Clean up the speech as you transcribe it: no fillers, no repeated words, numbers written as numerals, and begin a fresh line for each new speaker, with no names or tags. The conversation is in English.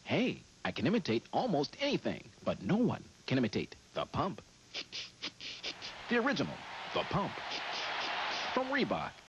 Hey, I can imitate almost anything, but no one can imitate the pump. The original, the pump. From Reebok.